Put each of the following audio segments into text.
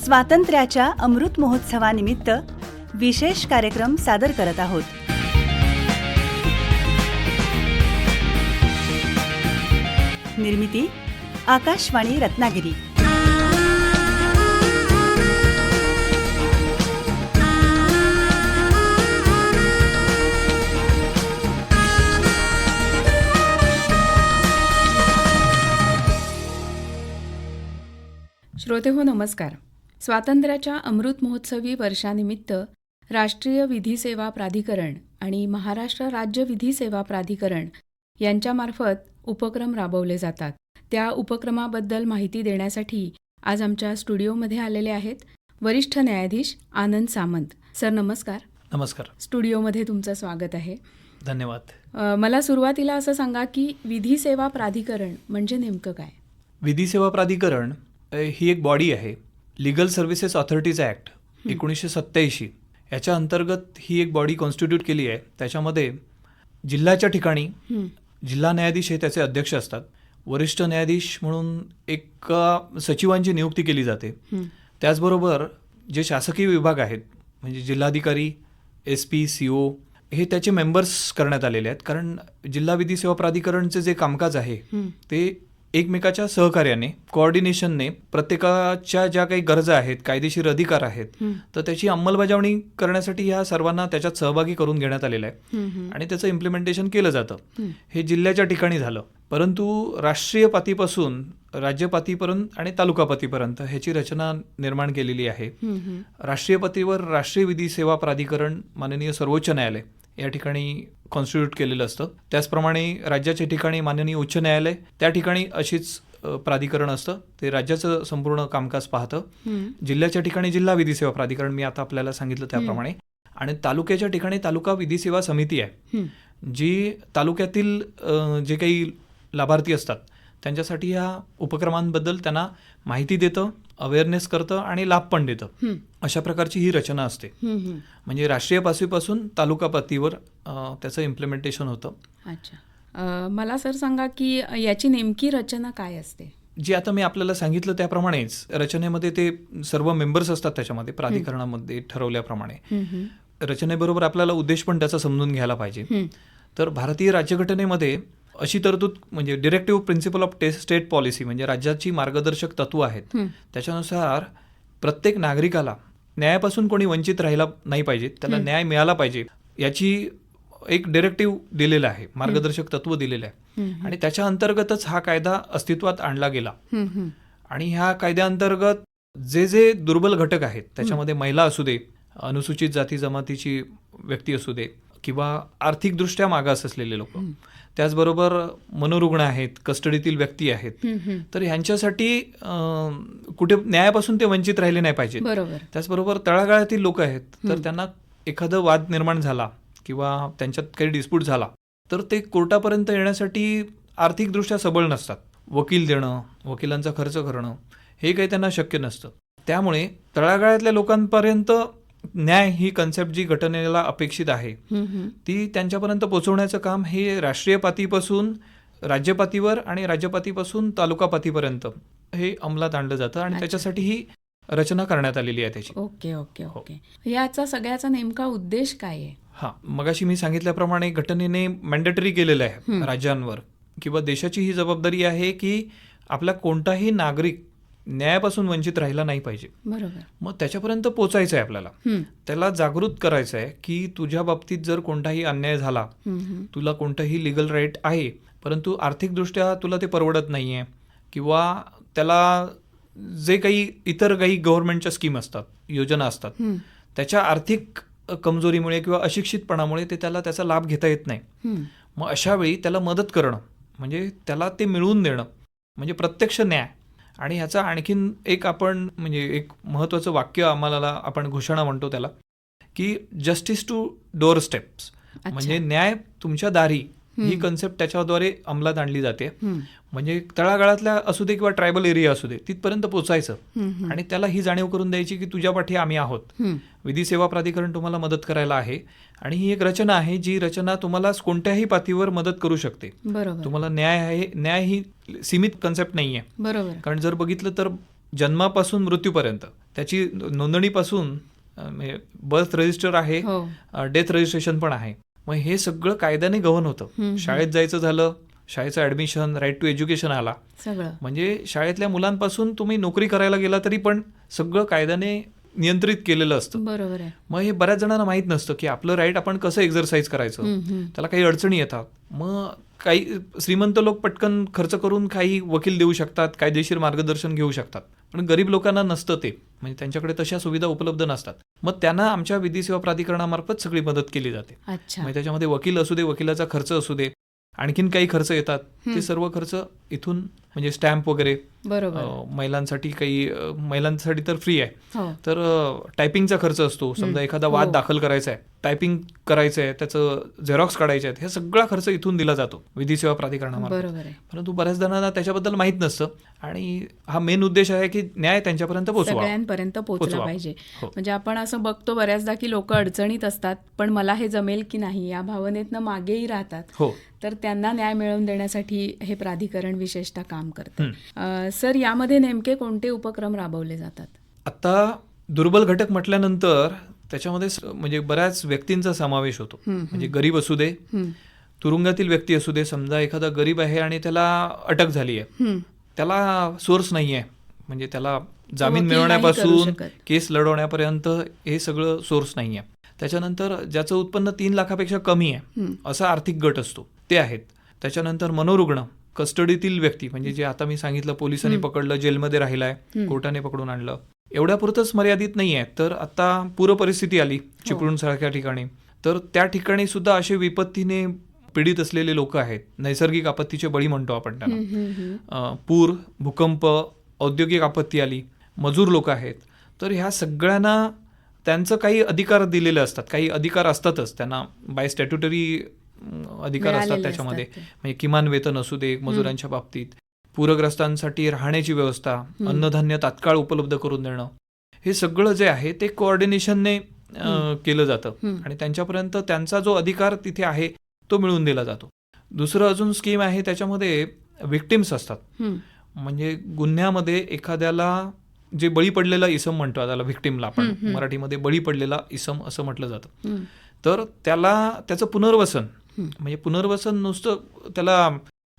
स्वातंत्र्याच्या अमृत महोत्सवानिमित्त विशेष कार्यक्रम सादर करत आहोत. निर्मिती आकाशवाणी रत्नागिरी. श्रोतेहो नमस्कार. स्वातंत्र्याच्या अमृत महोत्सवी वर्षानिमित्त राष्ट्रीय विधी सेवा प्राधिकरण आणि महाराष्ट्र राज्य विधी सेवा प्राधिकरण यांच्यामार्फत उपक्रम राबवले जातात. त्या उपक्रमाबद्दल माहिती देण्यासाठी आज आमच्या स्टुडिओमध्ये आलेले आहेत वरिष्ठ न्यायाधीश आनंद सामंत. सर नमस्कार. नमस्कार. स्टुडिओमध्ये तुमचं स्वागत आहे. धन्यवाद. मला सुरुवातीला असं सांगा की विधी सेवा प्राधिकरण म्हणजे नेमकं काय? विधी सेवा प्राधिकरण ही एक बॉडी आहे. लिगल सर्व्हिसेस ऑथॉरिटीज ॲक्ट 1987 याच्या अंतर्गत ही एक बॉडी कॉन्स्टिट्यूट केली आहे. त्याच्यामध्ये जिल्ह्याच्या ठिकाणी जिल्हा न्यायाधीश हे त्याचे अध्यक्ष असतात. वरिष्ठ न्यायाधीश म्हणून एक सचिवांची नियुक्ती केली जाते. त्याचबरोबर जे शासकीय विभाग आहेत म्हणजे जिल्हाधिकारी, SP, CO हे त्याचे मेंबर्स करण्यात आलेले आहेत. कारण जिल्हा विधी सेवा प्राधिकरणचे जे कामकाज आहे ते एकमेकाच्या सहकार्याने, कोऑर्डिनेशनने प्रत्येकाच्या ज्या काही गरजा आहेत, कायदेशीर अधिकार आहेत, तर त्याची अंमलबजावणी करण्यासाठी ह्या सर्वांना त्याच्यात सहभागी करून घेण्यात आलेलं आहे आणि त्याचं इम्प्लिमेंटेशन केलं जातं. हे जिल्ह्याच्या ठिकाणी झालं. परंतु राष्ट्रीय पातळीपासून राज्य पातळीपर्यंत आणि तालुका पातळीपर्यंत ह्याची रचना निर्माण केलेली आहे. राष्ट्रीय पातळीवर राष्ट्रीय विधी सेवा प्राधिकरण माननीय सर्वोच्च न्यायालय या ठिकाणी कॉन्स्टिट्यूट केलेलं असतं. त्याचप्रमाणे राज्याच्या ठिकाणी माननीय उच्च न्यायालय त्या ठिकाणी अशीच प्राधिकरण असतं. ते राज्याचं संपूर्ण कामकाज पाहतं. जिल्ह्याच्या ठिकाणी जिल्हा विधी सेवा प्राधिकरण मी आता आपल्याला सांगितलं त्याप्रमाणे. आणि तालुक्याच्या ठिकाणी तालुका विधी सेवा समिती आहे जी तालुक्यातील जे काही लाभार्थी असतात त्यांच्यासाठी ह्या उपक्रमांबद्दल त्यांना माहिती देतं, अवेअरनेस करतं आणि लाभ पण देतं. अशा प्रकारची ही रचना असते. म्हणजे राष्ट्रीय पातळीपासून तालुका पातळीवर त्याचं इम्प्लिमेंटेशन होतं. अच्छा. मला सर सांगा की याची नेमकी रचना काय असते? जी आता मी आपल्याला सांगितलं त्याप्रमाणेच रचनेमध्ये ते सर्व मेंबर्स असतात त्याच्यामध्ये प्राधिकरणामध्ये ठरवल्याप्रमाणे. रचनेबरोबर आपल्याला उद्देश पण त्याचा समजून घ्यायला पाहिजे. तर भारतीय राज्यघटनेमध्ये अशी तरतूद म्हणजे directive principle of state policy म्हणजे राज्याची मार्गदर्शक तत्व आहेत. त्याच्यानुसार प्रत्येक नागरिकाला न्यायापासून कोणी वंचित राहिला नाही पाहिजे, त्याला न्याय मिळाला पाहिजे याची एक डिरेक्टिव्ह दिलेला आहे, मार्गदर्शक तत्व दिलेलं आहे. आणि त्याच्या अंतर्गतच हा कायदा अस्तित्वात आणला गेला. आणि ह्या कायद्याअंतर्गत जे जे दुर्बल घटक आहेत त्याच्यामध्ये महिला असू दे, अनुसूचित जाती जमातीची व्यक्ती असू दे किंवा आर्थिकदृष्ट्या मागास असलेले लोक, त्याचबरोबर मनोरुग्ण आहेत, कस्टडीतील व्यक्ती आहेत, तर ह्यांच्यासाठी कुठे न्यायापासून ते वंचित राहिले नाही पाहिजेत. त्याचबरोबर तळागाळातील लोक आहेत तर त्यांना एखादा वाद निर्माण झाला किंवा त्यांच्यात काही डिस्प्यूट झाला तर ते कोर्टापर्यंत येण्यासाठी आर्थिकदृष्ट्या सबळ नसतात. वकील देणं, वकिलांचा खर्च करणं हे काही त्यांना शक्य नसतं. त्यामुळे तळागाळातल्या लोकांपर्यंत न्याय ही कन्सेप्ट जी घटनेला अपेक्षित आहे ती त्यांच्यापर्यंत पोहोचवण्याचं काम हे राष्ट्रीय पातळीपासून राज्य पातळीवर आणि राज्य पातळीपासून तालुका पातळीपर्यंत हे अंमलात आणलं जातं आणि त्याच्यासाठी ही रचना करण्यात आलेली आहे त्याची. ओके. याचा सगळ्याचा नेमका उद्देश काय आहे? मगाशी मी सांगितल्याप्रमाणे घटनेने मॅन्डेटरी केलेलं आहे राज्यांवर किंवा देशाची ही जबाबदारी आहे की आपला कोणताही नागरिक न्यायापासून वंचित राहिला नाही पाहिजे. मग त्याच्यापर्यंत पोचायचं आहे आपल्याला, त्याला जागृत करायचं आहे की तुझ्या बाबतीत जर कोणताही अन्याय झाला, तुला कोणतंही लिगल राईट आहे परंतु आर्थिकदृष्ट्या तुला ते परवडत नाहीये किंवा त्याला जे काही इतर काही गव्हर्नमेंटच्या स्कीम असतात, योजना असतात, त्याच्या आर्थिक कमजोरीमुळे किंवा अशिक्षितपणामुळे ते त्याला त्याचा लाभ घेता येत नाही. मग अशा वेळी त्याला मदत करणं म्हणजे त्याला ते मिळवून देणं म्हणजे प्रत्यक्ष न्याय. आणि ह्याचा आणखीन एक आपण म्हणजे एक महत्त्वाचं वाक्य आम्हाला आपण घोषणा म्हणतो त्याला की जस्टिस टू डोअर स्टेप्स म्हणजे न्याय तुमच्या दारी ही कन्सेप्ट त्याच्याद्वारे अंमलात आणली जाते. म्हणजे तळागाळातल्या असू दे किंवा ट्रायबल एरिया असू दे तिथपर्यंत पोचायचं आणि त्याला ही जाणीव करून द्यायची की तुझ्या पाठी आम्ही आहोत. विधी सेवा प्राधिकरण तुम्हाला मदत करायला आहे आणि ही एक रचना आहे जी रचना तुम्हाला कोणत्याही पातळीवर मदत करू शकते. तुम्हाला न्याय आहे, न्याय ही सीमित कन्सेप्ट नाहीये. कारण जर बघितलं तर जन्मापासून मृत्यूपर्यंत त्याची नोंदणीपासून बर्थ रजिस्टर आहे, हो. डेथ रजिस्ट्रेशन पण आहे. मग हे सगळं कायद्याने गव्हर्न होतं. शाळेत जायचं झालं, शाळेचं ऍडमिशन, राईट टू एज्युकेशन आला, सगळं म्हणजे शाळेतल्या मुलांपासून तुम्ही नोकरी करायला गेला तरी पण सगळं कायद्याने नियंत्रित केलेलं असतं. बरोबर आहे. मग हे बऱ्याच जणांना माहित नसतं की आपलं राईट आपण कसं एक्झरसाईज करायचं. त्याला काही अडचणी येतात. मग काही श्रीमंत लोक पटकन खर्च करून काही वकील देऊ शकतात, कायदेशीर मार्गदर्शन घेऊ शकतात, पण गरीब लोकांना नसतं ते, म्हणजे त्यांच्याकडे तशा सुविधा उपलब्ध नसतात. मग त्यांना आमच्या विधी सेवा प्राधिकरणामार्फत सगळी मदत केली जाते. अच्छा. म्हणजे त्याच्यामध्ये वकील असू दे, वकिलाचा खर्च असू दे, आणखीन काही खर्च येतात, ते सर्व खर्च इथून म्हणजे स्टॅम्प वगैरे, बरोबर. महिलांसाठी काही महिलांसाठी तर फ्री आहे. हो. तर टायपिंगचा खर्च असतो. समजा एखादा वाद दाखल करायचा आहे, टायपिंग करायचं आहे, त्याचं झेरॉक्स काढायचे आहेत, हे सगळा खर्च इथून दिला जातो विधी सेवा प्राधिकरणामार्फत. बरोबर आहे. परंतु बऱ्याच जणांना त्याच्याबद्दल माहित नसतं आणि हा मेन उद्देश आहे की न्याय त्यांच्यापर्यंत पोहोचवा, सगळ्यांपर्यंत पोहोचला पोहोचवा. पाहिजे. हो. म्हणजे आपण असं बघतो बऱ्याचदा की लोक अडचणीत असतात, पण मला हे जमेल की नाही या भावनेतनं मागेही राहतात. हो. तर त्यांना न्याय मिळवून देण्यासाठी हे प्राधिकरण विशेषतः काम करतं. सर, यामध्ये नेमके कोणते उपक्रम राबवले जातात? आता दुर्बल घटक म्हटल्यानंतर त्याच्यामध्ये म्हणजे बऱ्याच व्यक्तींचा समावेश होतो. म्हणजे गरीब असू दे, तुरुंगातील व्यक्ती असू दे. समजा एखादा गरीब आहे आणि त्याला अटक झाली आहे, त्याला सोर्स नाही आहे, म्हणजे त्याला जामीन वकील नाही करू मिळवण्यापासून शकत. केस लढवण्यापर्यंत हे सगळं सोर्स नाही आहे. त्याच्यानंतर ज्याचं उत्पन्न 3 लाखापेक्षा कमी आहे असा आर्थिक गट असतो, ते आहेत. त्याच्यानंतर मनोरुग्ण, कस्टडीतील व्यक्ती, म्हणजे जे आता मी सांगितलं पोलिसांनी पकडलं, जेलमध्ये राहिलाय, कोर्टाने पकडून आणलं, एवढ्यापुरतंच मर्यादित नाही आहे. तर आता पूरपरिस्थिती आली चिपळूण सारख्या ठिकाणी, तर त्या ठिकाणी सुद्धा असे विपत्तीने पीडित असलेले लोक आहेत. नैसर्गिक आपत्तीचे बळी म्हणतो आपण त्यांना. पूर, भूकंप, औद्योगिक आपत्ती आली, मजूर लोक आहेत. तर ह्या सगळ्यांना त्यांचं काही अधिकार दिलेले असतात, काही अधिकार असतातच त्यांना, बाय स्टॅट्युटरी अधिकार असतात त्याच्यामध्ये. म्हणजे किमान वेतन असू दे मजुरांच्या बाबतीत, पूरग्रस्तांसाठी राहण्याची व्यवस्था, अन्नधान्य तात्काळ उपलब्ध करून देणं, हे सगळं जे आहे ते कोऑर्डिनेशनने केलं जातं आणि त्यांच्यापर्यंत त्यांचा जो अधिकार तिथे आहे तो मिळवून दिला जातो. दुसरं अजून स्कीम आहे, त्याच्यामध्ये विक्टिम्स असतात. म्हणजे गुन्ह्यामध्ये एखाद्याला जे बळी पडलेला इसम म्हणतो, त्याला व्हिक्टिमला आपण मराठीमध्ये बळी पडलेला इसम असं म्हटलं जातं. तर त्याचं पुनर्वसन, म्हणजे पुनर्वसन नुसतं त्याला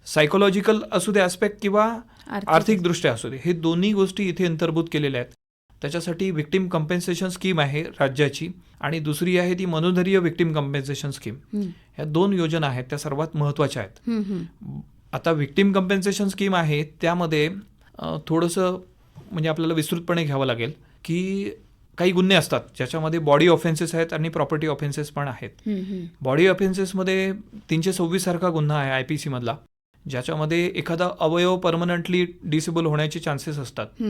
सायकोलॉजिकल असू दे ऍस्पेक्ट किंवा आर्थिकदृष्ट्या असू दे, हे दोन्ही गोष्टी इथे अंतर्भूत केलेल्या आहेत. त्याच्यासाठी व्हिक्टिम कम्पेन्सेशन स्कीम आहे राज्याची, आणि दुसरी आहे ती मनोधैर्य व्हिक्टिम कम्पेन्सेशन स्कीम. ह्या 2 योजना आहेत, त्या सर्वात महत्वाच्या आहेत. आता व्हिक्टिम कम्पेन्सेशन स्कीम आहे त्यामध्ये थोडंसं म्हणजे आपल्याला विस्तृतपणे घ्यावं लागेल की काही गुन्हे असतात ज्याच्यामध्ये बॉडी ऑफेन्सेस आहेत आणि प्रॉपर्टी ऑफेन्सेस पण आहेत. बॉडी ऑफेन्सेसमध्ये 326 सारखा गुन्हा आहे IPC मधला, ज्याच्यामध्ये एखादा अवयव परमनंटली डिसेबल होण्याचे चान्सेस असतात,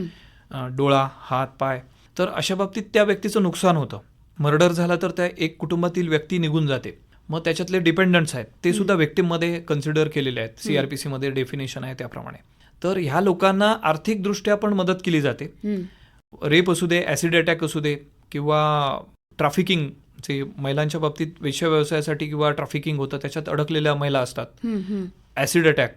डोळा, हात, पाय. तर अशा बाबतीत त्या व्यक्तीचं नुकसान होतं. मर्डर झाला तर त्या एक कुटुंबातील व्यक्ती निघून जाते. मग त्याच्यातले डिपेंडंट्स आहेत ते सुद्धा विक्टिममध्ये कन्सिडर केलेले आहेत, CRPC मध्ये डेफिनेशन आहे त्याप्रमाणे. तर ह्या लोकांना आर्थिकदृष्ट्या पण मदत केली जाते. रेप असू दे, ॲसिड अटॅक असू दे, किंवा ट्रॅफिकिंग, जे महिलांच्या बाबतीत वेश्या व्यवसायासाठी किंवा ट्रॅफिकिंग होतं त्याच्यात अडकलेल्या महिला असतात, ॲसिड अटॅक,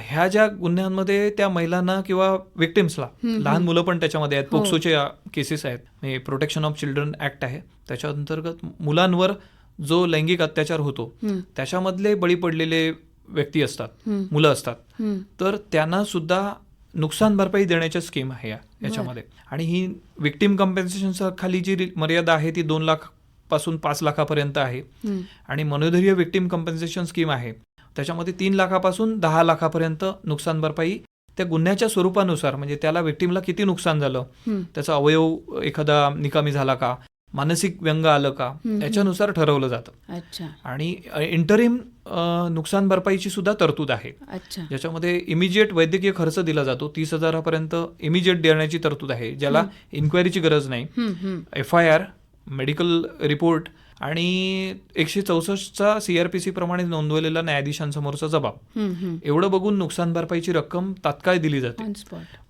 ह्या ज्या गुन्ह्यांमध्ये त्या महिलांना किंवा विक्टिम्सला, लहान मुलं पण त्याच्यामध्ये आहेत, पोक्सोच्या केसेस आहेत, म्हणजे प्रोटेक्शन ऑफ चिल्ड्रन ऍक्ट आहे, त्याच्या अंतर्गत मुलांवर जो लैंगिक अत्याचार होतो त्याच्यामधले बळी पडलेले व्यक्ती असतात, मुलं असतात, तर त्यांना सुद्धा नुकसान भरपाई देण्याच्या स्कीम आहे याच्यामध्ये. आणि ही विक्टिम कम्पेन्सेशनच्या खाली जी मर्यादा आहे ती 2 लाखापासून 5 लाखापर्यंत आहे. आणि मनोधैर्य विक्टिम कम्पेन्सेशन स्कीम आहे त्याच्यामध्ये 3 लाखापासून 10 लाखापर्यंत नुकसान भरपाई त्या गुन्ह्याच्या स्वरूपानुसार, म्हणजे त्याला विक्टिमला किती नुकसान झालं, त्याचा अवयव एखादा निकामी झाला का, मानसिक व्यंग आलं का, याच्यानुसार ठरवलं जातं. आणि इंटरिम नुकसान भरपाईची सुद्धा तरतूद आहे, ज्याच्यामध्ये इमिजिएट वैद्यकीय खर्च दिला जातो. 30,000पर्यंत इमिजिएट देण्याची तरतूद आहे, ज्याला इन्क्वायरीची गरज नाही. FIR, मेडिकल रिपोर्ट आणि 164चा CRPC प्रमाणे नोंदवलेला न्यायाधीशांसमोरचा जबाब, एवढं बघून नुकसान भरपाईची रक्कम तात्काळ दिली जाते,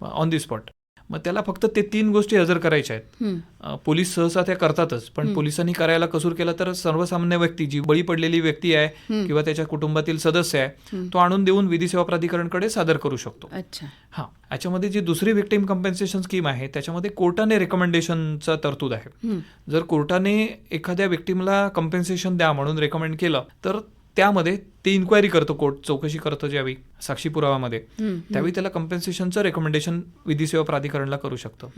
ऑन दी स्पॉट. मग त्याला फक्त ते 3 गोष्टी हजर करायच्या आहेत. पोलीस सहसा त्या करतातच, पण पोलिसांनी करायला कसूर केला तर सर्वसामान्य व्यक्ती, जी बळी पडलेली व्यक्ती आहे किंवा त्याच्या कुटुंबातील सदस्य आहे, तो आणून देऊन विधी सेवा प्राधिकरणकडे सादर करू शकतो. अच्छा. हां, याच्यामध्ये जी दुसरी व्हिक्टीम कम्पेन्सेशन स्कीम आहे त्याच्यामध्ये कोर्टाने रेकमेंडेशनचा तरतूद आहे. जर कोर्टाने एखाद्या व्हिक्टीमला कम्पेन्सेशन द्या म्हणून रेकमेंड केलं तर त्यामध्ये ते इन्क्वायरी करतो, कोर्ट चौकशी करतो ज्यावेळी साक्षी पुराव्यामध्ये, त्यावेळी त्याला कम्पेन्सेशनचं रेकमेंडेशन विधी सेवा प्राधिकरणला करू शकतं.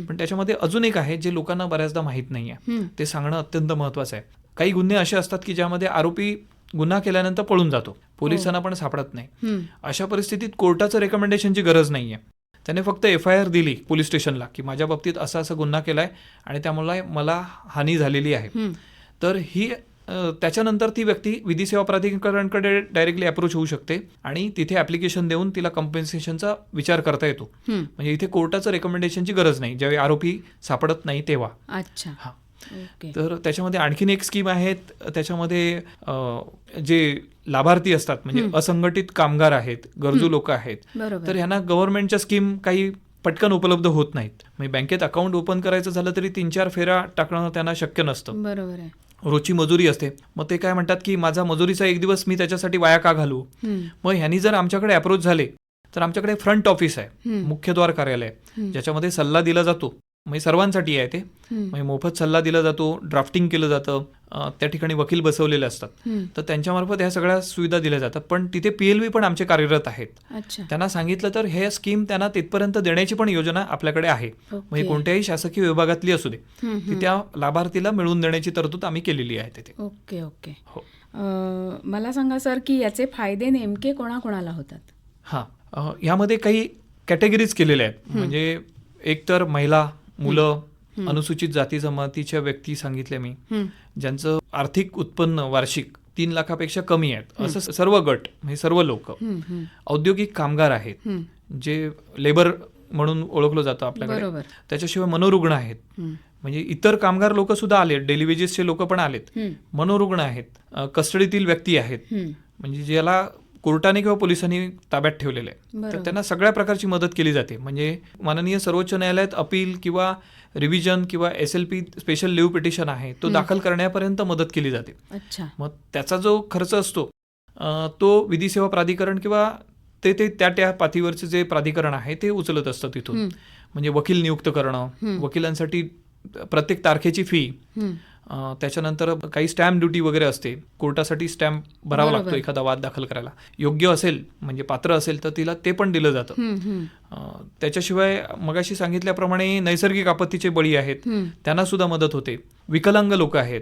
पण त्याच्यामध्ये अजून एक आहे जे लोकांना बऱ्याचदा माहीत नाही आहे, ते सांगणं अत्यंत महत्त्वाचं आहे. काही गुन्हे असे असतात की ज्यामध्ये आरोपी गुन्हा केल्यानंतर पळून जातो, पोलिसांना पण सापडत नाही. अशा परिस्थितीत कोर्टाचं रेकमेंडेशनची गरज नाही आहे. त्याने फक्त FIR दिली पोलीस स्टेशनला की माझ्या बाबतीत असा असा गुन्हा केलाय आणि त्यामुळे मला हानी झालेली आहे, तर ही त्याच्यानंतर ती व्यक्ती विधी सेवा प्राधिकरणकडे डायरेक्टली अप्रोच होऊ शकते आणि तिथे ऍप्लिकेशन देऊन तिला कम्पेन्सेशनचा विचार करता येतो. म्हणजे इथे कोर्टाचं रेकमेंडेशनची गरज नाही ज्यावेळी आरोपी सापडत नाही तेव्हा. अच्छा. हा, तर त्याच्यामध्ये आणखीन एक स्कीम आहे. त्याच्यामध्ये जे लाभार्थी असतात म्हणजे असंघटित कामगार आहेत, गरजू लोक आहेत, तर ह्यांना गव्हर्नमेंटच्या स्कीम काही पटकन उपलब्ध होत नाहीत. म्हणजे बँकेत अकाउंट ओपन करायचं झालं तरी 3-4 फेऱ्या टाकणं त्यांना शक्य नसतं. बरोबर आहे. रोजची मजुरी असते. मग ते काय म्हणतात की माझा मजुरीचा एक दिवस मी त्याच्यासाठी वाया का घालू. मग ह्यांनी जर आमच्याकडे अप्रोच झाले तर आमच्याकडे फ्रंट ऑफिस आहे, मुख्यद्वार कार्यालय, ज्याच्यामध्ये सल्ला दिला जातो. म्हणजे सर्वांसाठी आहे ते. म्हणजे मोफत सल्ला दिला जातो, ड्राफ्टिंग केलं जातं, त्या ठिकाणी वकील बसवलेले असतात, तर त्यांच्यामार्फत ह्या सगळ्या सुविधा दिल्या जातात. पण तिथे PLV पण आमचे कार्यरत आहेत. त्यांना सांगितलं तर हे स्कीम त्यांना तिथपर्यंत देण्याची पण योजना आपल्याकडे आहे. म्हणजे कोणत्याही शासकीय विभागातली असू दे, ती त्या लाभार्थीला मिळवून देण्याची तरतूद आम्ही केलेली आहे तिथे. Okay okay. हो. मला सांगा सर की याचे फायदे नेमके कोणाकोणाला होतात? हां, यामध्ये काही कॅटेगरीज केलेल्या आहेत. म्हणजे एक तर महिला, मुलं, अनुसूचित जाती जमातीच्या व्यक्ती सांगितल्या मी, ज्यांचं आर्थिक उत्पन्न वार्षिक 3 लाखापेक्षा कमी आहेत, असं सर्व गट, म्हणजे सर्व लोक. औद्योगिक कामगार आहेत जे लेबर म्हणून ओळखलं जातं आपल्याकडे. त्याच्याशिवाय मनोरुग्ण आहेत, म्हणजे इतर कामगार लोक सुद्धा आलेत, डेली वेजेसचे लोक पण आलेत, मनोरुग्ण आहेत, कस्टडीतील व्यक्ती आहेत, म्हणजे ज्याला कोर्टाने किंवा पोलिसांनी ताब्यात ठेवलेलं आहे, तर त्यांना सगळ्या प्रकारची मदत केली जाते. म्हणजे माननीय सर्वोच्च न्यायालयात अपील किंवा रिव्हिजन किंवा SLP स्पेशल लिव्ह पिटिशन आहे तो दाखल करण्यापर्यंत मदत केली जाते. मग त्याचा जो खर्च असतो तो विधी सेवा प्राधिकरण किंवा ते त्या पातळीवरचे जे प्राधिकरण आहे ते उचलत असतं तिथून. म्हणजे वकील नियुक्त करणं, वकिलांसाठी प्रत्येक तारखेची फी, त्याच्यानंतर काही स्टॅम्प ड्युटी वगैरे असते, कोर्टासाठी स्टॅम्प भरावा लागतो एखादा वाद दाखल करायला. योग्य असेल म्हणजे पात्र असेल तर तिला ते पण दिलं जातं. त्याच्याशिवाय मगाशी सांगितल्याप्रमाणे नैसर्गिक आपत्तीचे बळी आहेत त्यांना सुद्धा मदत होते. विकलांग लोक आहेत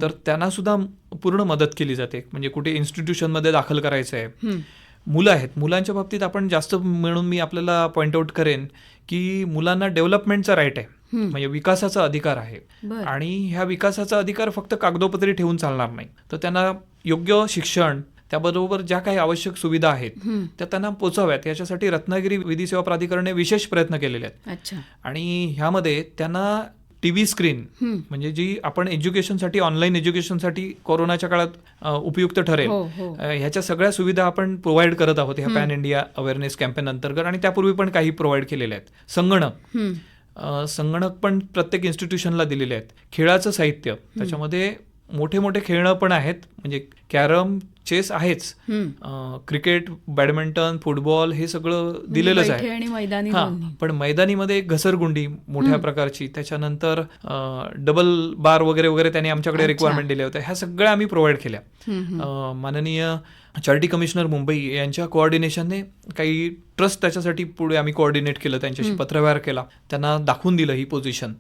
तर त्यांना सुद्धा पूर्ण मदत केली जाते. म्हणजे कुठे इन्स्टिट्यूशनमध्ये दाखल करायचं आहे. मुलं आहेत, मुलांच्या बाबतीत आपण जास्त म्हणून मी आपल्याला पॉइंट आउट करेन की मुलांना डेव्हलपमेंटचा राईट आहे, म्हणजे विकासाचा अधिकार आहे. आणि ह्या विकासाचा अधिकार फक्त कागदोपत्री ठेवून चालणार नाही, तर त्यांना योग्य शिक्षण, त्याबरोबर ज्या काही आवश्यक सुविधा आहेत त्या त्यांना पोचाव्यात याच्यासाठी रत्नागिरी विधी सेवा प्राधिकरणाने विशेष प्रयत्न केलेले आहेत. आणि ह्यामध्ये त्यांना TV स्क्रीन, म्हणजे जी आपण एज्युकेशनसाठी, ऑनलाईन एज्युकेशनसाठी कोरोनाच्या काळात उपयुक्त ठरेल, ह्याच्या सगळ्या सुविधा आपण प्रोव्हाइड करत आहोत ह्या पॅन इंडिया अवेअरनेस कॅम्पेन अंतर्गत. आणि त्यापूर्वी पण काही प्रोव्हाइड केलेले आहेत. संगणक पण प्रत्येक इन्स्टिट्यूशनला दिलेले आहेत. खेळाचं साहित्य, त्याच्यामध्ये मोठे मोठे खेळणं पण आहेत, म्हणजे कॅरम, चेस आहेच, क्रिकेट, बॅडमिंटन, फुटबॉल हे सगळं दिलेलंच आहे. पण मैदानीमध्ये घसरगुंडी मोठ्या प्रकारची, त्याच्यानंतर डबल बार वगैरे वगैरे त्यांनी आमच्याकडे रिक्वायरमेंट दिल्या होत्या. ह्या सगळ्या आम्ही प्रोव्हाइड केल्या. माननीय चॅरिटी कमिशनर मुंबई यांच्या कोऑर्डिनेशनने काही ट्रस्ट त्याच्यासाठी पुढे आम्ही कोऑर्डिनेट केलं, त्यांच्याशी पत्रव्यवहार केला, त्यांना दाखवून दिलं ही पोझिशन.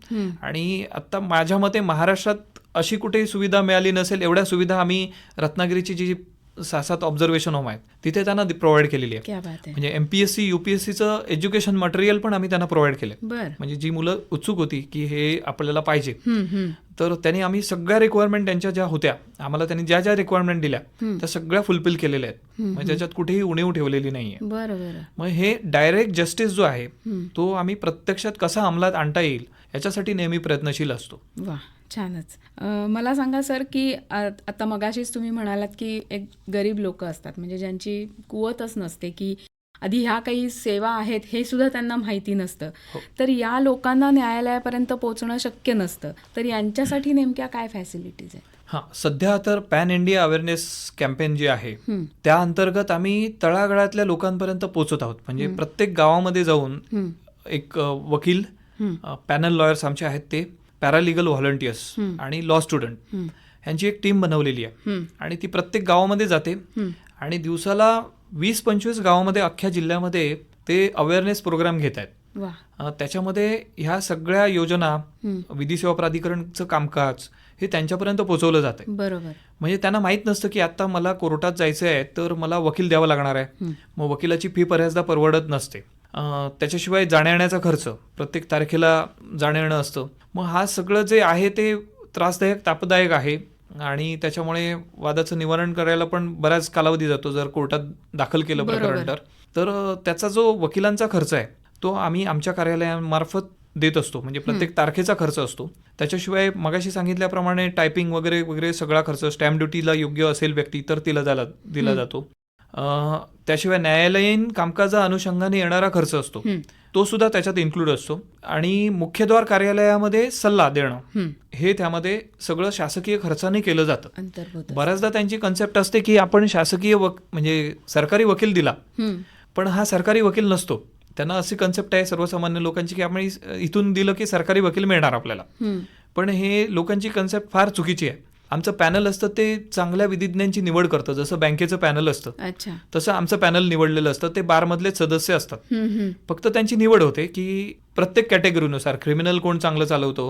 आणि आता माझ्या मते महाराष्ट्रात अशी कुठेही सुविधा मिळाली नसेल एवढ्या सुविधा आम्ही रत्नागिरीची जी 6-7 ऑब्झर्वेशन होम आहेत तिथे त्यांना प्रोव्हाइड केलेली आहे. म्हणजे MPSC UPSCचं एज्युकेशन मटेरियल पण आम्ही त्यांना प्रोव्हाइड केलं. म्हणजे जी मुलं उत्सुक होती की हे आपल्याला पाहिजे, तर त्यांनी आम्ही सगळ्या रिक्वायरमेंट त्यांच्या ज्या होत्या, आम्हाला त्यांनी ज्या ज्या रिक्वायरमेंट दिल्या त्या सगळ्या फुलफिल केलेल्या आहेत. म्हणजे त्याच्यात कुठेही उणीव ठेवलेली नाहीये. मग हे डायरेक्ट जस्टिस जो आहे तो आम्ही प्रत्यक्षात कसा अंमलात आणता येईल याच्यासाठी नेहमी प्रयत्नशील असतो. छानच. मला सांगा सर की आता मगाशीच तुम्ही म्हणालात की एक गरीब लोक असतात, म्हणजे ज्यांची कुवतच नसते की आधी ह्या काही सेवा आहेत हे सुद्धा त्यांना माहिती नसतं. हो. तर या लोकांना न्यायालयापर्यंत पोहोचणं शक्य नसतं. तर यांच्यासाठी नेमक्या काय फॅसिलिटीज आहेत? हां, सध्या तर पॅन इंडिया अवेअरनेस कॅम्पेन जी आहे हं, त्या अंतर्गत आम्ही तळागाळातल्या लोकांपर्यंत पोहोचत आहोत. म्हणजे प्रत्येक गावामध्ये जाऊन हं, एक वकील, हं, पॅनल लॉयर्स आमचे आहेत, ते पॅरालिगल व्हॉलंटियर्स आणि लॉ स्टुडंट हं, यांची एक टीम बनवलेली आहे हं, आणि ती प्रत्येक गावामध्ये जाते हं. आणि दिवसाला 20-25 गावामध्ये अख्ख्या जिल्ह्यामध्ये ते अवेअरनेस प्रोग्राम घेत आहेत. वा. त्याच्यामध्ये ह्या सगळ्या योजना, हं, विधी सेवा प्राधिकरणचं कामकाज हे त्यांच्यापर्यंत पोहोचवलं जातं. बरोबर. म्हणजे त्यांना माहीत नसतं की आता मला कोर्टात जायचं आहे तर मला वकील द्यावा लागणार आहे. हं, मग वकिलाची फी बऱ्याचदा परवडत नसते. त्याच्याशिवाय जाण्या येण्याचा खर्च, प्रत्येक तारखेला जाणं येणं असतं. मग हा सगळं जे आहे ते त्रासदायक, तापदायक आहे आणि त्याच्यामुळे वादाचं निवारण करायला पण बराच कालावधी जातो जर कोर्टात दाखल केलं प्रकरण बरोबर. तर त्याचा जो वकिलांचा खर्च आहे तो आम्ही आमच्या कार्यालयामार्फत देत असतो. म्हणजे प्रत्येक तारखेचा खर्च असतो. त्याच्याशिवाय मगाशी सांगितल्याप्रमाणे टायपिंग वगैरे वगैरे सगळा खर्च, स्टॅम्प ड्युटीला योग्य असेल व्यक्ती तर तिला दिला जातो. त्याशिवाय न्यायालयीन कामकाजा अनुषंगाने येणारा खर्च असतो हं, तो सुद्धा त्याच्यात इन्क्लूड असतो. आणि मुख्यद्वार कार्यालयामध्ये सल्ला देणं हं. हे त्यामध्ये सगळं शासकीय खर्चाने केलं जातं. अंतर्भूत. बऱ्याचदा त्यांची कन्सेप्ट असते की आपण शासकीय म्हणजे सरकारी वकील दिला, हं, पण हा सरकारी वकील नसतो. त्यांना अशी कन्सेप्ट आहे सर्वसामान्य लोकांची की आपण इथून दिलं की सरकारी वकील मिळणार आपल्याला. हं, पण हे लोकांची कन्सेप्ट फार चुकीची आहे. आमचं पॅनल असतं ते चांगल्या विधिज्ञांची निवड करतं. जसं बँकेचं पॅनल असतं अच्छा. तसं आमचं पॅनल निवडलेलं असतं. ते बारमधलेच सदस्य असतात. हं, हं, फक्त त्यांची निवड होते की प्रत्येक कॅटेगरीनुसार क्रिमिनल कोण चांगलं चालवतो,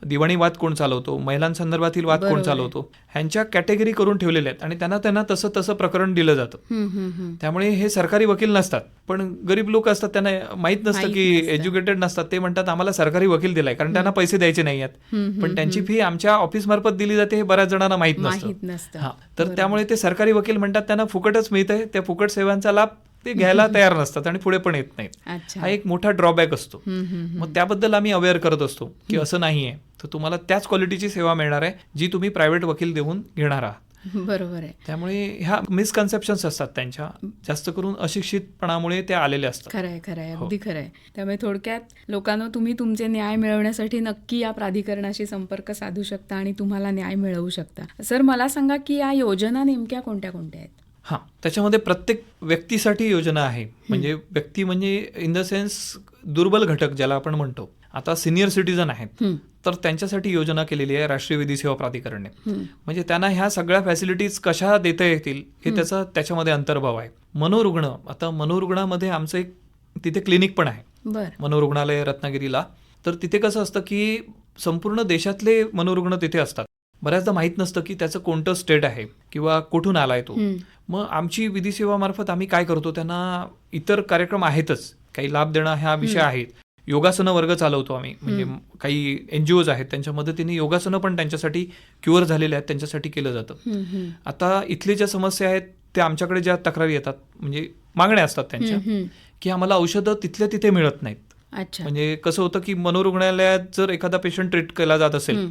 दिवाणी वाद कोण चालवतो, महिलांसंदर्भातील वाद कोण बरोबर आहे. चालवतो, ह्यांच्या कॅटेगरी करून ठेवलेल्या आहेत आणि त्यांना तसं प्रकरण दिलं जातं. हं, हं, हं. त्यामुळे हे सरकारी वकील नसतात. पण गरीब लोक असतात, त्यांना माहीत नसतं माहित की नसतं. एज्युकेटेड नसतात. ते म्हणतात आम्हाला सरकारी वकील दिलाय, कारण त्यांना पैसे द्यायचे नाही आहेत. हं, हं, पण त्यांची फी आमच्या ऑफिस मार्फत दिली जाते हे बऱ्याच जणांना माहीत नसतं. माहित नसतं. हा, तर त्यामुळे ते सरकारी वकील म्हणतात त्यांना फुकटच मिळतंय. त्या फुकट सेवांचा लाभ ते घ्यायला तयार नसतात आणि पुढे पण येत नाहीत. अच्छा. हा एक मोठा ड्रॉबॅक असतो. हं, हं, हं. मग त्याबद्दल आम्ही अवेअर करत असतो की असं नाही आहे, तर तुम्हाला त्याच क्वालिटीची सेवा मिळणार आहे जी तुम्ही प्रायव्हेट वकील देऊन घेणार आहात. बरोबर आहे. त्यामुळे ह्या मिसकन्सेप्शन्स असतात त्यांच्या, जास्त करून अशिक्षितपणामुळे ते आलेले असतात. खरंय खरंय, हो. अगदी खरंय. त्यामुळे थोडक्यात लोकांना तुम्ही तुमचे न्याय मिळवण्यासाठी नक्की या प्राधिकरणाशी संपर्क साधू शकता आणि तुम्हाला न्याय मिळवू शकता. सर, मला सांगा की या योजना नेमक्या कोणत्या कोणत्या आहेत? हां, त्याच्यामध्ये प्रत्येक व्यक्तीसाठी योजना आहे. म्हणजे व्यक्ती म्हणजे इन द सेन्स दुर्बल घटक ज्याला आपण म्हणतो. आता सिनियर सिटीजन आहेत हं, तर त्यांच्यासाठी योजना केलेली आहे राष्ट्रीय विधी सेवा प्राधिकरणने. हं, म्हणजे त्यांना ह्या सगळ्या फॅसिलिटीज कशा देता येतील हे त्याच्यामध्ये अंतर्भाव आहे. मनोरुग्ण, आता मनोरुग्णामध्ये आमचं एक तिथे क्लिनिक पण आहे, बर. मनोरुग्णालय रत्नागिरीला. तर तिथे कसं असतं की संपूर्ण देशातले मनोरुग्ण तिथे असतात. बऱ्याचदा माहीत नसतं की त्याचं कोणतं स्टेट आहे किंवा कुठून आलाय तो. हं, मग आमची विधी सेवामार्फत आम्ही काय करतो, त्यांना इतर कार्यक्रम आहेतच, काही लाभ देणं हा विषय आहे. योगासनं वर्ग चालवतो आम्ही. म्हणजे काही NGOज आहेत त्यांच्या मदतीने योगासनं पण त्यांच्यासाठी क्युअर झालेले आहेत, त्यांच्यासाठी केलं जातं. हं, हं, आता इथली ज्या समस्या आहेत त्या आमच्याकडे ज्या तक्रारी येतात, म्हणजे मागण्या असतात त्यांच्या, हं, हं. की आम्हाला औषधं तिथल्या तिथे मिळत नाहीत. अच्छा. म्हणजे कसं होतं की मनोरुग्णालयात जर एखादा पेशंट ट्रीट केला जात असेल हं,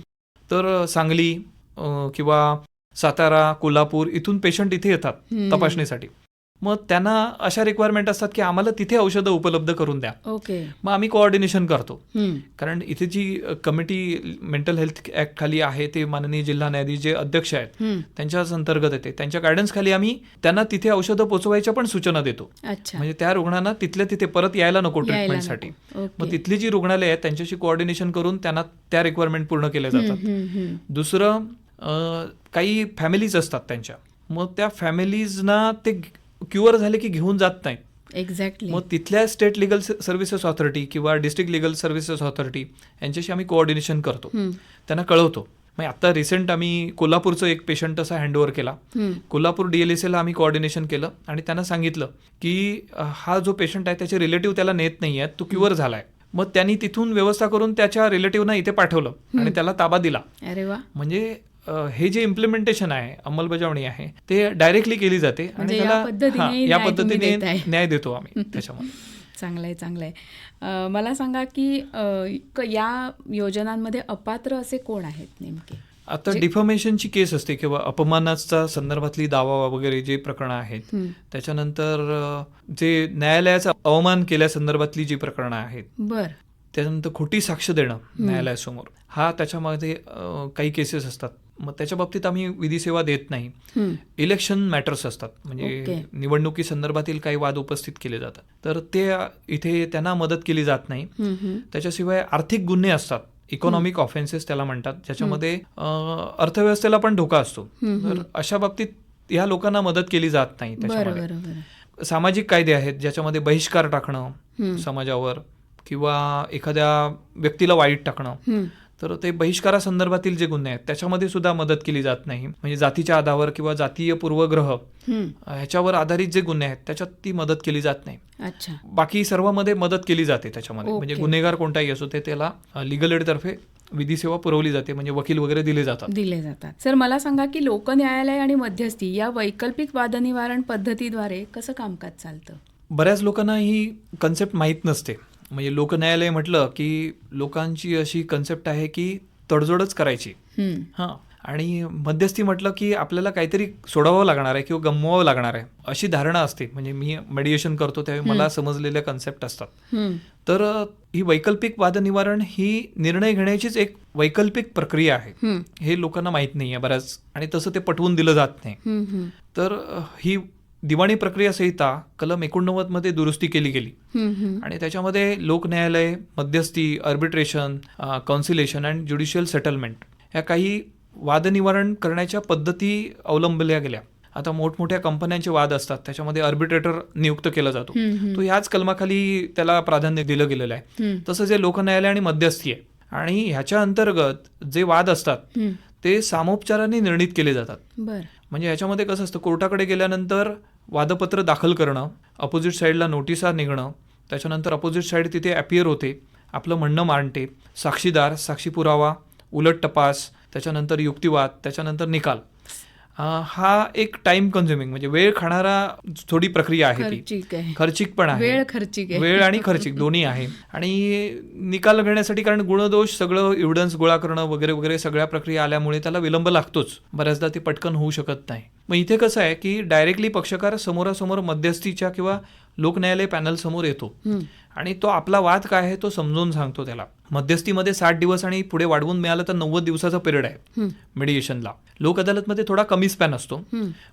तर सांगली किंवा सातारा, कोल्हापूर इथून पेशंट इथे येतात हं. तपासणीसाठी. मग त्यांना अशा रिक्वायरमेंट असतात की आम्हाला तिथे औषधं उपलब्ध करून द्या. ओके. मग आम्ही कोऑर्डिनेशन करतो. हं, कारण इथे जी कमिटी मेंटल हेल्थ ऍक्ट खाली आहे ते माननीय जिल्हा न्यायाधीश जे अध्यक्ष आहेत हं. त्यांच्याच अंतर्गत येते. त्यांच्या गायडन्स खाली आम्ही त्यांना तिथे औषधं पोचवायच्या पण सूचना देतो. अच्छा. म्हणजे त्या रुग्णांना तिथल्या तिथे परत यायला नको यायला ट्रीटमेंटसाठी. नको. ओके. मग तिथली जी रुग्णालय आहेत त्यांच्याशी कोऑर्डिनेशन करून त्यांना त्या रिक्वायरमेंट पूर्ण केल्या हं, जातात. हं, हं. दुसरं काही फॅमिलीज असतात त्यांच्या, मग त्या फॅमिलीजना ते क्युअर झाले की घेऊन जात नाहीत. एक्झॅक्टली. मग तिथल्या स्टेट लिगल सर्व्हिसेस ऑथॉरिटी किंवा डिस्ट्रिक्ट लिगल सर्व्हिसेस ऑथॉरिटी यांच्याशी आम्ही कोऑर्डिनेशन करतो, हं, त्यांना कळवतो. मग आता रिसेंट आम्ही कोल्हापूरचं एक पेशंट असा हँडओव्हर केला. हं. कोल्हापूर DLSAला आम्ही कोऑर्डिनेशन केलं आणि त्यांना सांगितलं की हा जो पेशंट आहे त्याचे रिलेटिव्ह त्याला नेत नाही आहेत, तो क्युअर झालाय. मग त्यांनी तिथून व्यवस्था करून त्याच्या रिलेटिव्हना इथे पाठवलं आणि त्याला ताबा दिला. अरे वा. म्हणजे हे जे इम्प्लिमेंटेशन आहे, अंमलबजावणी आहे, ते डायरेक्टली केली जाते आणि म्हणजे या त्याला पद्धतीने या न्याय तुम्ही पद्धतीने देताय. न्याय देतो आम्ही त्याच्यामध्ये. चांगलं आहे, चांगलं आहे. मला सांगा की या योजनांमध्ये अपात्र असे कोण आहेत नेमके? आता डिफॉर्मेशनची केस असते किंवा अपमानाचा संदर्भातली दावा वगैरे जे प्रकरणं आहेत, त्याच्यानंतर जे न्यायालयाचा अवमान केल्यासंदर्भातली जी प्रकरणं आहेत, बर, त्याच्यानंतर खोटी साक्ष देणं न्यायालयासमोर, हा त्याच्यामध्ये काही केसेस असतात. मग त्याच्या बाबतीत आम्ही विधी सेवा देत नाही. इलेक्शन मॅटर्स असतात, म्हणजे निवडणुकी संदर्भातील काही वाद उपस्थित केले जातात, तर ते इथे त्यांना मदत केली जात नाही. त्याच्याशिवाय आर्थिक गुन्हे असतात, इकॉनॉमिक ऑफेन्सेस त्याला म्हणतात, ज्याच्यामध्ये अर्थव्यवस्थेला पण धोका असतो. तर अशा बाबतीत ह्या लोकांना मदत केली जात नाही. त्याच्यामध्ये सामाजिक कायदे आहेत, ज्याच्यामध्ये बहिष्कार टाकणं समाजावर किंवा एखाद्या व्यक्तीला वाईट टाकणं, तर ते बहिष्कारासंदर्भातील जे गुन्हे आहेत त्याच्यामध्ये सुद्धा मदत केली जात नाही. म्हणजे जातीच्या आधारावर किंवा जातीय पूर्वग्रह ह्याच्यावर आधारित जे गुन्हे आहेत त्याच्यात ती मदत केली जात नाही. अच्छा. बाकी सर्वांमध्ये मदत केली जाते त्याच्यामध्ये. म्हणजे गुन्हेगार कोणताही असो ते त्याला लिगल एड तर्फे विधी सेवा पुरवली जाते, म्हणजे वकील वगैरे दिले जातात. सर, मला सांगा की लोक न्यायालय आणि मध्यस्थी या वैकल्पिक वादनिवारण पद्धतीद्वारे कसं कामकाज चालतं? बऱ्याच लोकांना ही कन्सेप्ट माहीत नसते. म्हणजे लोक न्यायालय म्हटलं की लोकांची अशी कन्सेप्ट आहे की तडजोडच करायची, हां, आणि मध्यस्थी म्हटलं की आपल्याला काहीतरी सोडावं लागणार आहे किंवा गमवावं लागणार आहे अशी धारणा असते. म्हणजे मी मेडिएशन करतो त्यावेळी मला समजलेल्या कन्सेप्ट असतात. तर ही वैकल्पिक वादनिवारण ही निर्णय घेण्याचीच एक वैकल्पिक प्रक्रिया आहे, हे लोकांना माहीत नाही आहे बऱ्याच, आणि तसं ते पटवून दिलं जात नाही. तर ही दिवाणी प्रक्रिया संहिता कलम 89 मध्ये दुरुस्ती केली गेली, आणि त्याच्यामध्ये लोक न्यायालय, मध्यस्थी, आर्बिट्रेशन, कॉन्सिलेशन आणि ज्युडिशियल सेटलमेंट या काही वादनिवारण करण्याच्या पद्धती अवलंबल्या गेल्या. आता मोठमोठ्या कंपन्यांचे वाद असतात, त्याच्यामध्ये आर्बिट्रेटर नियुक्त केला जातो, तो ह्याच कलमाखाली त्याला प्राधान्य दिलं गेलेलं आहे. तसं जे लोक न्यायालय आणि मध्यस्थी आहे, आणि ह्याच्या अंतर्गत जे वाद असतात ते सामोपचाराने निर्णित केले जातात. म्हणजे ह्याच्यामध्ये कसं असतं, कोर्टाकडे गेल्यानंतर वादपत्र दाखल करणं, अपोजिट साईडला नोटिसा निघणं, त्याच्यानंतर अपोजिट साईड तिथे अपियर होते, आपलं म्हणणं मांडते, साक्षीदार, साक्षी पुरावा, उलट तपास, त्याच्यानंतर युक्तिवाद, त्याच्यानंतर निकाल. हा एक टाइम कन्झ्युमिंग म्हणजे वेळ खाणारा थोडी प्रक्रिया आहे. ती खर्चिक पण आहे, वेळ आणि खर्चिक दोन्ही आहे. आणि निकाल घेण्यासाठी, कारण गुणदोष सगळं एव्हिडन्स गोळा करणं वगैरे वगैरे सगळ्या प्रक्रिया आल्यामुळे त्याला विलंब लागतोच, बऱ्याचदा ते पटकन होऊ शकत नाही. मग इथे कसं आहे की डायरेक्टली पक्षकार समोरासमोर मध्यस्थीच्या किंवा लोक न्यायालय पॅनल समोर येतो आणि तो आपला वाद काय आहे तो समजून सांगतो त्याला. मध्यस्थीमध्ये 60 दिवस आणि पुढे वाढवून मिळालं तर 90 दिवसाचा पिरियड आहे मेडिएशनला. लोक अदालतमध्ये थोडा कमी स्पॅन असतो,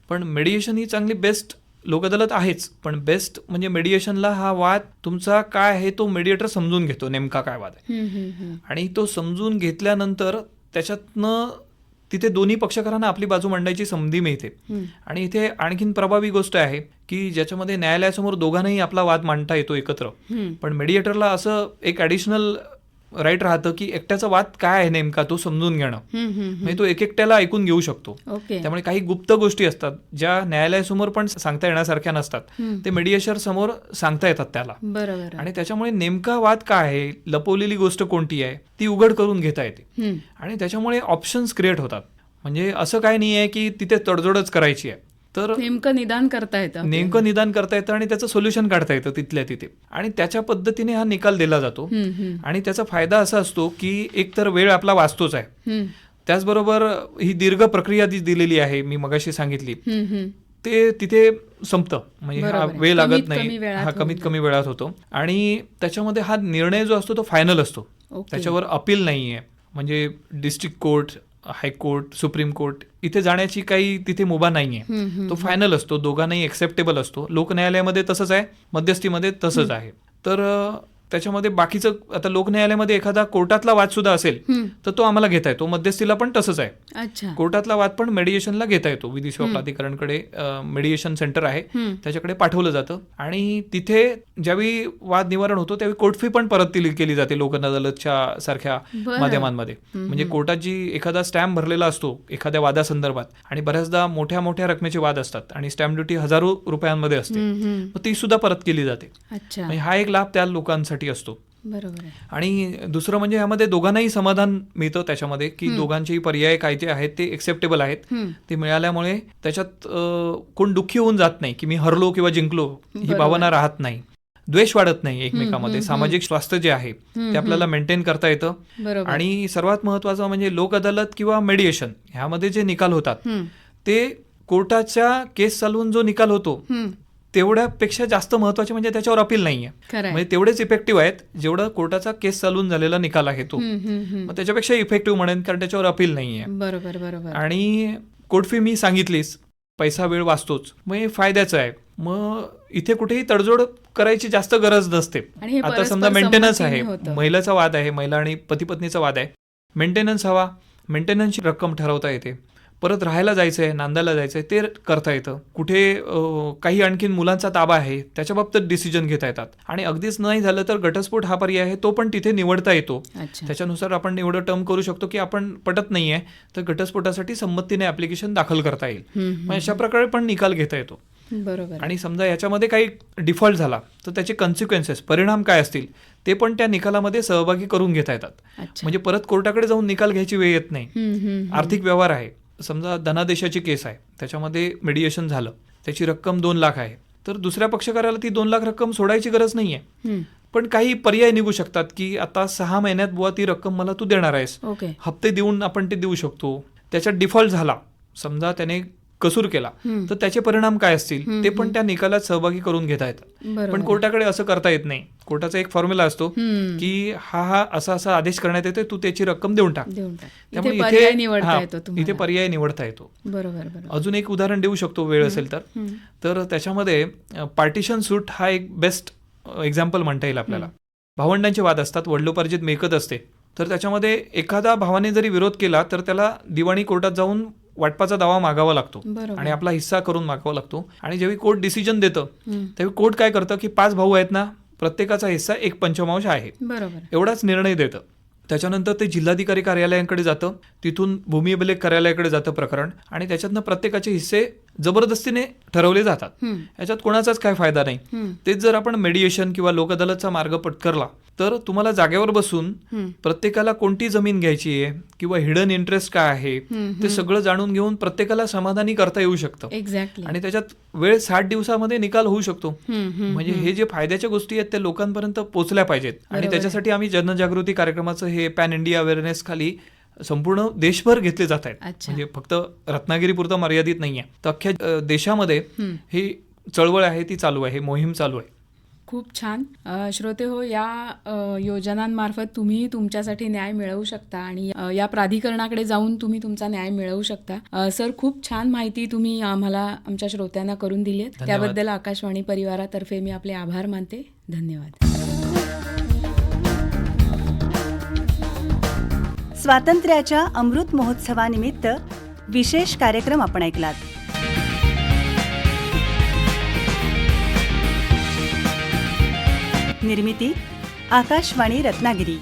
पण मेडिएशन ही चांगली बेस्ट लोक अदालत आहेच, पण बेस्ट म्हणजे मेडिएशनला हा वाद तुमचा काय आहे तो मेडिएटर समजून घेतो, नेमका काय वाद आहे, आणि तो समजून घेतल्यानंतर त्याच्यातनं तिथे दोन्ही पक्षकारांना आपली बाजू मांडायची संधी मिळते. आणि इथे आणखीन प्रभावी गोष्ट आहे की ज्याच्यामध्ये न्यायालयासमोर दोघांनाही आपला वाद मांडता येतो एकत्र, पण मेडिएटरला असं एक ॲडिशनल राईट राहतं की एकट्याचा वाद काय आहे नेमका तो समजून घेणं, म्हणजे तो एकट्याला ऐकून घेऊ शकतो. त्यामुळे काही गुप्त गोष्टी असतात ज्या न्यायालयासमोर पण सांगता येण्यासारख्या नसतात, ते मेडिएटर समोर सांगता येतात त्याला. आणि त्याच्यामुळे नेमका वाद काय आहे, लपवलेली गोष्ट कोणती आहे ती उघड करून घेता येते, आणि त्याच्यामुळे ऑप्शन्स क्रिएट होतात. म्हणजे असं काय नाही आहे की तिथे तडजोडच करायची आहे, तर नेमकं निदान करता येतं आणि त्याचं सोल्युशन काढता येतं तिथल्या तिथे, आणि त्याच्या पद्धतीने हा निकाल दिला जातो. आणि त्याचा फायदा असा असतो की एकतर वेळ आपला वाचतोच आहे, त्याचबरोबर ही दीर्घ प्रक्रिया दिलेली आहे मी मगाशी सांगितली ते तिथे संपतं, म्हणजे हा वेळ लागत नाही, हा कमीत कमी वेळात होतो. आणि त्याच्यामध्ये हा निर्णय जो असतो तो फायनल असतो, त्याच्यावर अपील नाही आहे. म्हणजे district court, high court, supreme court इथे जाण्याची काही तिथे मुभा नाहीये, तो फायनल असतो, दोघांनाही एक्सेप्टेबल असतो. लोक न्यायालयामध्ये तसंच आहे, मध्यस्थीमध्ये तसंच आहे. तर त्याच्यामध्ये बाकीचं आता लोक न्यायालयामध्ये एखादा कोर्टातला वाद सुद्धा असेल तर तो आम्हाला घेता येतो, मध्यस्थीला पण तसंच आहे. कोर्टातला वाद पण मेडिएशनला घेता येतो, विधी सेवा प्राधिकरणकडे मेडिएशन सेंटर आहे त्याच्याकडे पाठवलं जातं, आणि तिथे ज्यावेळी वाद निवारण होतो त्यावेळी कोर्ट फी पण परत केली जाते लोक अदालतच्या सारख्या माध्यमांमध्ये. म्हणजे कोर्टात जी एखादा स्टॅम्प भरलेला असतो एखाद्या वादासंदर्भात, आणि बऱ्याचदा मोठ्या मोठ्या रकमेचे वाद असतात आणि स्टॅम्प ड्युटी हजारो रुपयांमध्ये असते, मग ती सुद्धा परत केली जाते. म्हणजे हा एक लाभ त्या लोकांसाठी असतो. आणि दुसरं म्हणजे यामध्ये दोघांनाही समाधान मिळतं त्याच्यामध्ये, की दोघांचेही पर्याय काय जे आहेत ते एक्सेप्टेबल आहेत, ते मिळाल्यामुळे त्याच्यात कोण दुःखी होऊन जात नाही की मी हरलो किंवा जिंकलो ही भावना राहत नाही. द्वेष वाढत नाही एकमेकांमध्ये. सामाजिक स्वास्थ्य जे आहे ते आपल्याला मेंटेन करता येतं. बरोबर. आणि सर्वात महत्वाचं म्हणजे लोक अदालत किंवा मेडिएशन ह्यामध्ये जे निकाल होतात ते कोर्टाच्या केस चालवून जो निकाल होतो तेवढ्यापेक्षा जास्त महत्वाचे म्हणजे त्याच्यावर अपील नाहीये. खरंय. म्हणजे तेवढेच इफेक्टिव्ह आहेत जेवढा कोर्टाचा केस चालवून झालेला निकाल आहे तो. मग त्याच्यापेक्षा इफेक्टिव्ह म्हणेन, कारण त्याच्यावर अपील नाहीये. बरोबर बरोबर. आणि कोर्ट फी मी सांगितलीच, पैसा वेळ वाचतोच, मग हे फायद्याचं आहे. मग इथे कुठेही तडजोड करायची जास्त गरज नसते. आणि हे आता परस्पर समजा मेंटेनन्स आहे, संमतीने होतं. महिलाचा वाद आहे, महिला आणि पती पत्नीचा वाद आहे, मेंटेनन्स हवा, मेंटेनन्सची रक्कम ठरवता येते. परत राहायला जायचंय, नांदायला जायचंय ते करता येतं. कुठे काही आणखीन मुलांचा ताबा आहे त्याच्या बाबतीत डिसिजन घेता येतात. आणि अगदीच नाही झालं तर घटस्फोट हा पर्याय आहे, तो पण तिथे निवडता येतो. अच्छा. त्याच्यानुसार आपण एवढं टर्म करू शकतो की आपण पटत नाहीये तर घटस्फोटासाठी संमतीने ऍप्लिकेशन दाखल करता येईल. मग अशा प्रकारे पण निकाल घेता येतो. बरोबर. आणि समजा याच्यामध्ये काही डिफॉल्ट झाला तर त्याचे कन्सिक्वेन्सेस, परिणाम काय असतील ते पण त्या निकालामध्ये सहभागी करून घेता येतात. अच्छा. म्हणजे परत कोर्टाकडे जाऊन निकाल घ्यायची वेळ येत नाही. आर्थिक व्यवहार आहे, समजा धनादेशाची केस आहे, त्याच्यामध्ये मेडिएशन झालं, त्याची रक्कम 2 लाख आहे, तर दुसऱ्या पक्षकाराला ती 2 लाख रक्कम सोडायची गरज नाहीये. पण काही पर्याय निघू शकतात की आता 6 महिन्यात बुवा ती रक्कम मला तू देणार आहेस, ओके. हप्ते देऊन आपण ते देऊ शकतो. त्याच्यात डिफॉल्ट झाला, समजा त्याने कसूर केला, तर त्याचे परिणाम काय असतील ते पण त्या निकालात सहभागी करून घेता येतात. पण कोर्टाकडे असं करता येत नाही. कोर्टाचा एक फॉर्म्युला असतो की हा असा आदेश करण्यात येतो, तू त्याची रक्कम देऊन टाक. त्यामुळे पर्याय निवडता येतो तुम्हाला. इथे पर्याय निवडता येतो. बरोबर. अजून एक उदाहरण देऊ शकतो वेळ असेल तर त्याच्यामध्ये पार्टिशन सूट हा एक बेस्ट एक्झाम्पल म्हणता येईल आपल्याला. भावंडांचे वाद असतात, वडिलोपार्जित मिळकत असते, तर त्याच्यामध्ये एखादा भावाने जरी विरोध केला तर त्याला दिवाणी कोर्टात जाऊन वाटपाचा दावा मागावा लागतो आणि आपला हिस्सा करून मागावा लागतो. आणि जेव्हा कोर्ट डिसिजन देतं तेव्हा कोर्ट काय करतं की 5 भाऊ आहेत ना, प्रत्येकाचा हिस्सा 1/5 आहे, एवढाच निर्णय देतं. त्याच्यानंतर ते जिल्हाधिकारी कार्यालयाकडे जातं, तिथून भूमी अभिलेख कार्यालयाकडे जातं प्रकरण, आणि त्याच्यातनं प्रत्येकाचे हिस्से जबरदस्तीने ठरवले जातात. याच्यात कोणाचाच काय फायदा नाही. तेच जर आपण मेडिएशन किंवा लोक अदालतचा मार्ग पत्करला तर तुम्हाला जागेवर बसून प्रत्येकाला कोणती जमीन घ्यायची आहे किंवा हिडन इंटरेस्ट काय आहे ते सगळं जाणून घेऊन प्रत्येकाला समाधानी करता येऊ शकतं. एक्झॅक्टली. आणि त्याच्यात वेळ 60 दिवसामध्ये निकाल होऊ शकतो. म्हणजे हे जे फायद्याच्या गोष्टी आहेत त्या लोकांपर्यंत पोहोचल्या पाहिजेत. आणि त्याच्यासाठी आम्ही जनजागृती कार्यक्रमाचं हे पॅन इंडिया अवेअरनेस खाली संपूर्ण देशभर घेतले जात आहेत. म्हणजे फक्त रत्नागिरीपुरतं मर्यादित नाहीये, तर अख्ख्या देशामध्ये ही चळवळ आहे ती चालू आहे, मोहीम चालू आहे. खूप छान. श्रोते हो, या योजनांमार्फत तुम्ही तुमच्यासाठी न्याय मिळवू शकता आणि या प्राधिकरणाकडे जाऊन तुम्ही तुमचा न्याय मिळवू शकता. सर, खूप छान माहिती तुम्ही आम्हाला, आमच्या श्रोत्यांना करून दिली आहे. त्याबद्दल आकाशवाणी परिवारातर्फे मी आपले आभार मानते. धन्यवाद. स्वातंत्र्याच्या अमृत महोत्सवानिमित्त विशेष कार्यक्रम आपण ऐकलात. निर्मिती आकाशवाणी रत्नागिरी.